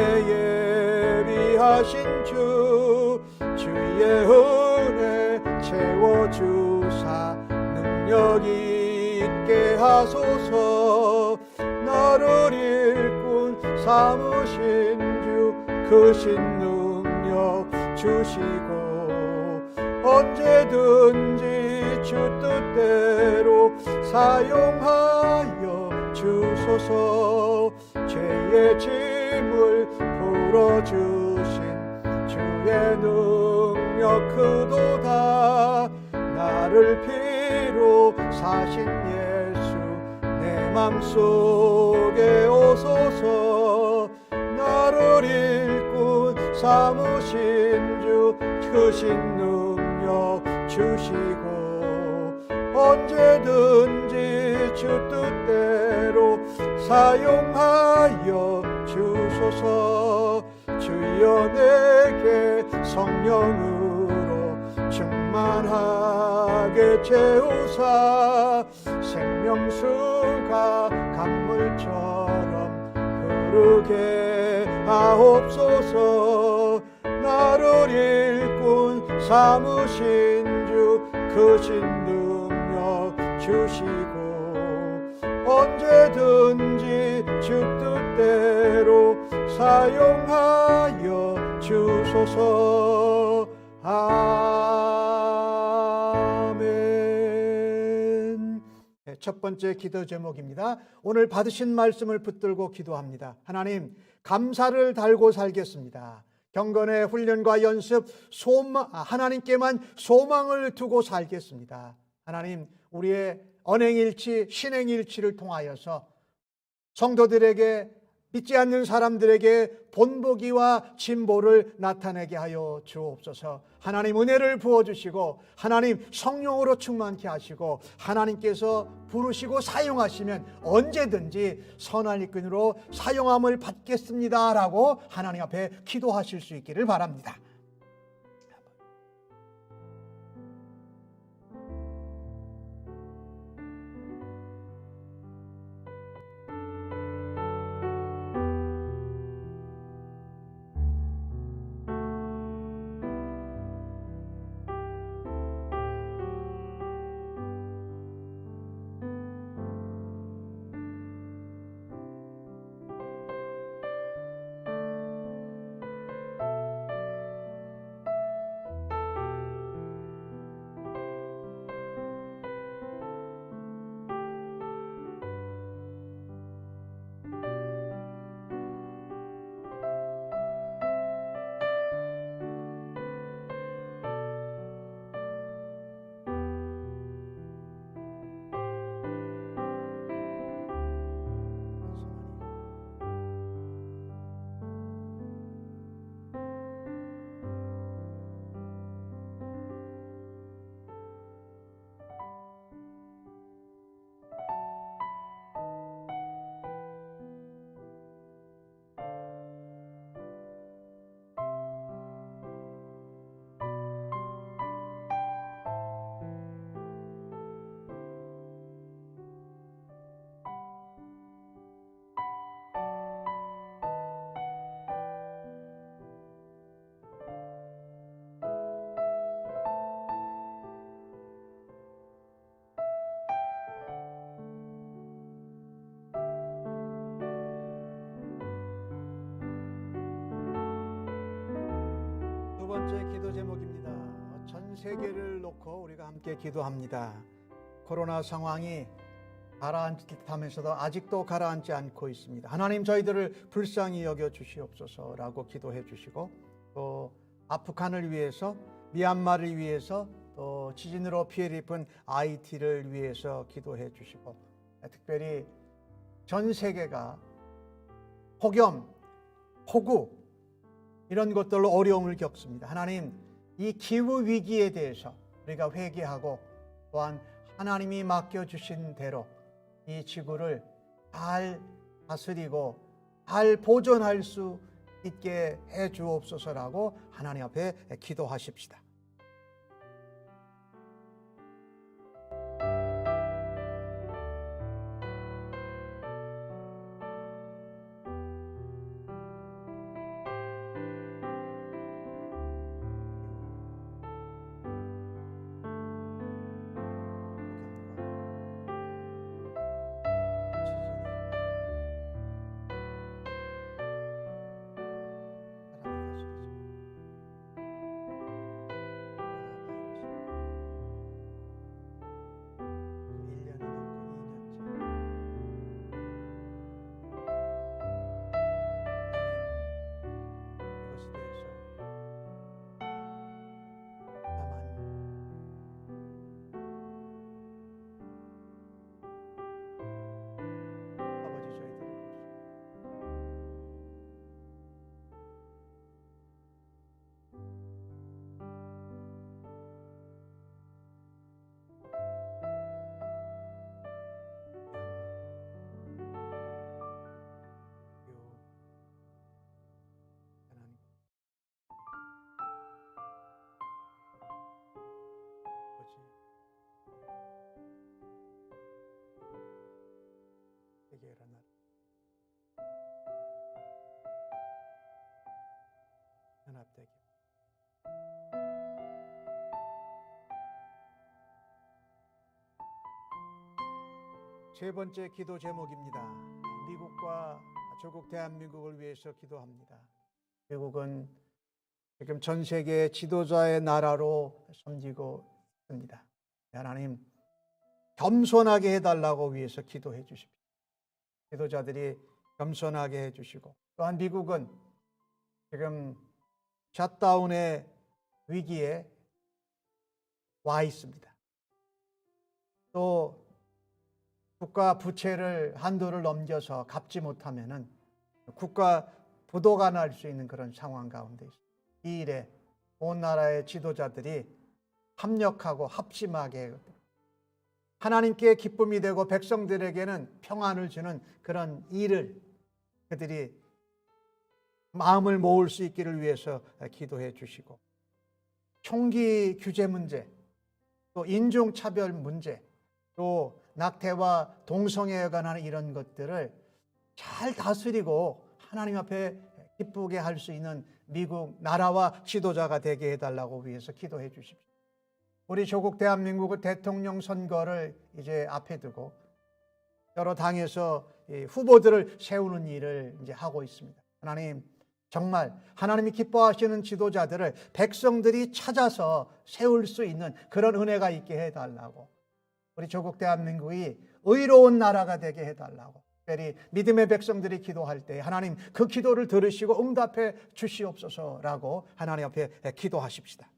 A: 예비하신 주 주의 은혜 채워주사 능력 있게 하소서. 나를 일꾼 삼으신 주 크신 능력 주시고 언제든지 주 뜻대로 사용하여 주소서. 죄의 짐을 풀어주신 주의 능력 크도다. 나를 피로 사신 예수 내 맘속에 오소서. 나를 일꾼 삼으신 주 크신 능력 주시고 언제든지 주 뜻대로 사용하여 주소서. 주여 내게 성령으로 충만하게 채우사 생명수가 강물처럼 흐르게 하옵소서. 나를 일꾼 삼으신 주 크신 능력 주시고 언제든지 주 뜻대로 사용하여 주소서. 아멘. 네, 첫 번째 기도 제목입니다. 오늘 받으신 말씀을 붙들고 기도합니다. 하나님, 감사를 달고 살겠습니다. 경건의 훈련과 연습, 하나님께만 소망을 두고 살겠습니다. 하나님, 우리의 언행일치, 신행일치를 통하여서 성도들에게, 믿지 않는 사람들에게 본보기와 진보를 나타내게 하여 주옵소서. 하나님 은혜를 부어주시고 하나님 성령으로 충만케 하시고 하나님께서 부르시고 사용하시면 언제든지 선한 일꾼으로 사용함을 받겠습니다 라고 하나님 앞에 기도하실 수 있기를 바랍니다. 두 번째 기도 제목입니다. 전 세계를 놓고 우리가 함께 기도합니다. 코로나 상황이 가라앉을 듯하면서도 아직도 가라앉지 않고 있습니다. 하나님, 저희들을 불쌍히 여겨 주시옵소서라고 기도해 주시고, 또 아프간을 위해서, 미얀마를 위해서, 또 지진으로 피해를 입은 아이티를 위해서 기도해 주시고, 특별히 전 세계가 폭염, 폭우 이런 것들로 어려움을 겪습니다. 하나님, 이 기후 위기에 대해서 우리가 회개하고 또한 하나님이 맡겨주신 대로 이 지구를 잘 다스리고 잘 보존할 수 있게 해 주옵소서라고 하나님 앞에 기도하십시다. 세계라 나라 연합되게. 세 번째 기도 제목입니다. 미국과 조국 대한민국을 위해서 기도합니다. 미국은 지금 전 세계 지도자의 나라로 섬기고 있습니다. 하나님, 겸손하게 해달라고 위해서 기도해 주십시오. 지도자들이 겸손하게 해주시고, 또한 미국은 지금 셧다운의 위기에 와 있습니다. 또 국가 부채를 한도를 넘겨서 갚지 못하면은 국가 부도가 날 수 있는 그런 상황 가운데 있습니다. 이 일에 온 나라의 지도자들이 합력하고 합심하게 하나님께 기쁨이 되고 백성들에게는 평안을 주는 그런 일을 그들이 마음을 모을 수 있기를 위해서 기도해 주시고, 총기 규제 문제, 또 인종차별 문제, 또 낙태와 동성애에 관한 이런 것들을 잘 다스리고 하나님 앞에 기쁘게 할 수 있는 미국 나라와 지도자가 되게 해달라고 위해서 기도해 주십시오. 우리 조국 대한민국의 대통령 선거를 이제 앞에 두고 여러 당에서 후보들을 세우는 일을 이제 하고 있습니다. 하나님, 정말 하나님이 기뻐하시는 지도자들을 백성들이 찾아서 세울 수 있는 그런 은혜가 있게 해달라고, 우리 조국 대한민국이 의로운 나라가 되게 해달라고, 특별히 믿음의 백성들이 기도할 때 하나님 그 기도를 들으시고 응답해 주시옵소서라고 하나님 앞에 기도하십시다.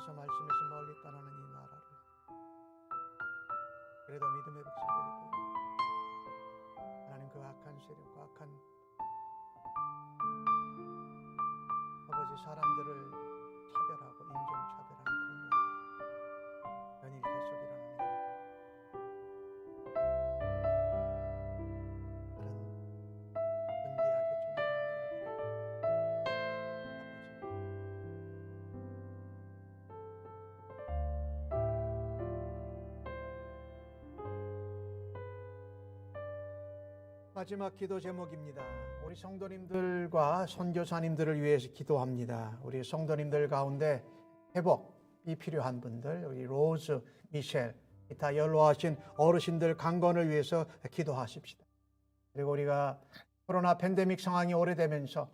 A: 말씀에서 멀리 떠나는 이 나라를 그래도 믿음의 백성들이 보고 하나님 그 악한 세력, 그 악한 아버지 사람들을 차별하고 인종차별하는 그런 연일 계속이라는 일, 다른 분개하게 마지막 기도 제목입니다. 우리 성도님들과 선교사님들을 위해서 기도합니다. 우리 성도님들 가운데 회복이 필요한 분들, 우리 로즈, 미셸, 기타 연로하신 어르신들 강건을 위해서 기도하십시다. 그리고 우리가 코로나 팬데믹 상황이 오래되면서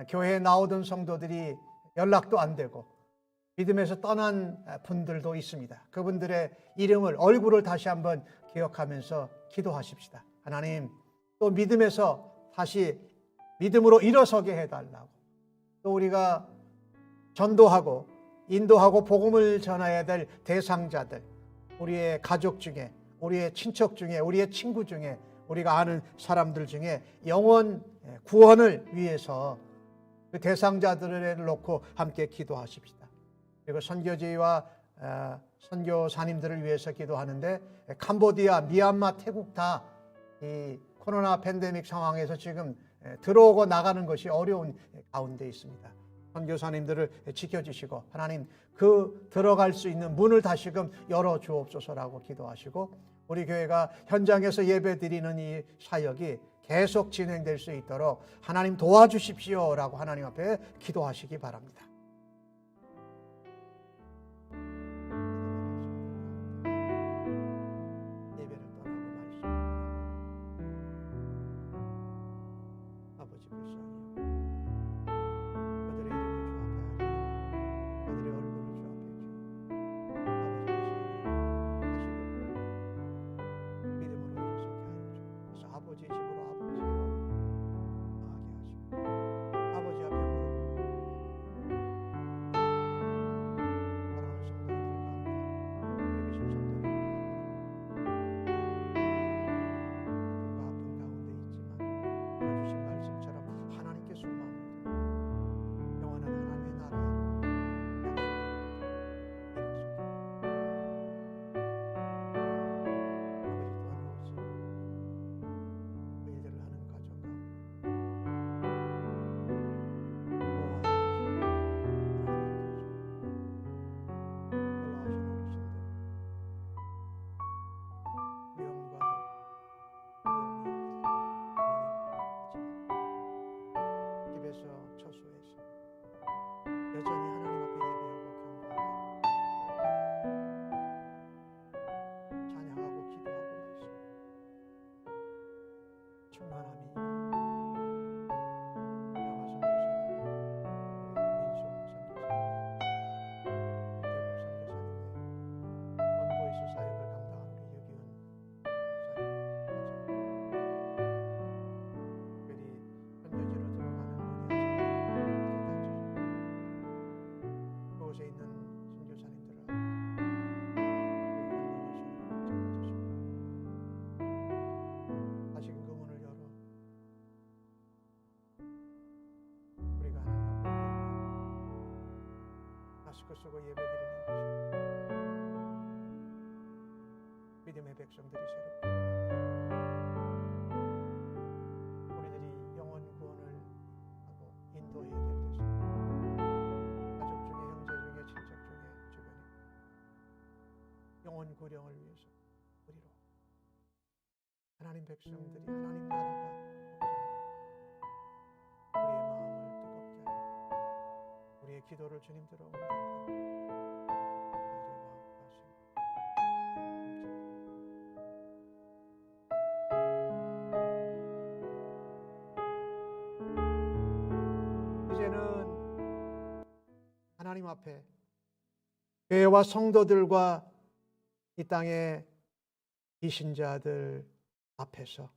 A: 교회에 나오던 성도들이 연락도 안 되고 믿음에서 떠난 분들도 있습니다. 그분들의 이름을, 얼굴을 다시 한번 기억하면서 기도하십시다. 하나님, 또 믿음에서 다시 믿음으로 일어서게 해달라고, 또 우리가 전도하고 인도하고 복음을 전해야 될 대상자들, 우리의 가족 중에, 우리의 친척 중에, 우리의 친구 중에, 우리가 아는 사람들 중에 영원 구원을 위해서 그 대상자들을 놓고 함께 기도하십시다. 그리고 선교지와 선교사님들을 위해서 기도하는데, 캄보디아, 미얀마, 태국 다 이 코로나 팬데믹 상황에서 지금 들어오고 나가는 것이 어려운 가운데 있습니다. 선교사님들을 지켜주시고 하나님 그 들어갈 수 있는 문을 다시금 열어 주옵소서라고 기도하시고, 우리 교회가 현장에서 예배 드리는 이 사역이 계속 진행될 수 있도록 하나님 도와주십시오라고 하나님 앞에 기도하시기 바랍니다. 예배를 떠나고 말씀 아버지 불쌍히 그들의 이름을 주 앞에 하시고 그들의 얼굴을 주 앞에 주고 아버지 불쌍히 믿음으로 마스크 쓰고 예배드리는 것이 믿음의 백성들이 새롭게 우리들이 영혼 구원을 하고 인도해야 될 것입니다. 가족 중에, 형제 중에, 친척 중에, 주변에 영혼 구령을 위해서 우리로 하나님 백성들이 하나님 나라가 우리의 마음을 뜨겁게 하고 우리의 기도를 주님께로 응답하고 이제는 하나님 앞에 교회와 성도들과 이 땅의 이신자들 앞에서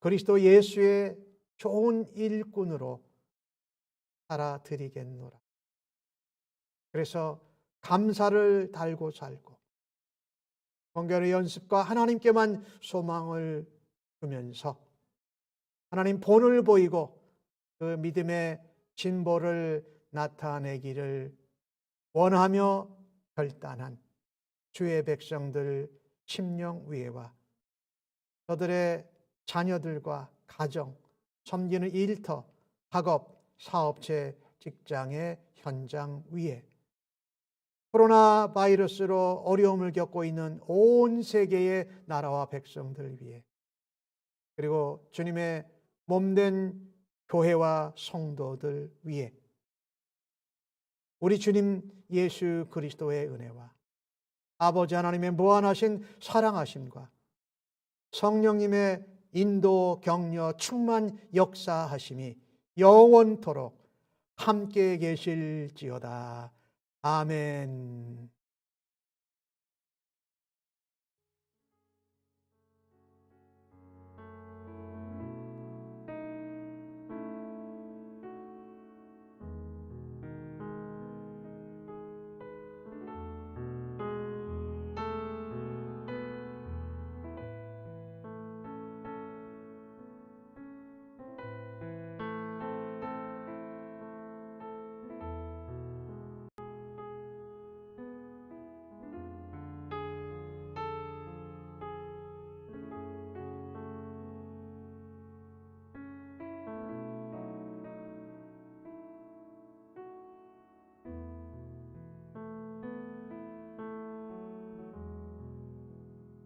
A: 그리스도 예수의 좋은 일꾼으로 살아드리겠노라. 그래서 감사를 달고 살고 성결의 연습과 하나님께만 소망을 두면서 하나님 본을 보이고 그 믿음의 진보를 나타내기를 원하며 결단한 주의 백성들 심령 위에와 저들의 자녀들과 가정, 섬기는 일터, 학업, 사업체, 직장의 현장 위에 코로나 바이러스로 어려움을 겪고 있는 온 세계의 나라와 백성들 위에 그리고 주님의 몸된 교회와 성도들 위에 우리 주님 예수 그리스도의 은혜와 아버지 하나님의 무한하신 사랑하심과 성령님의 인도, 격려, 충만 역사하심이 영원토록 함께 계실지어다. 아멘.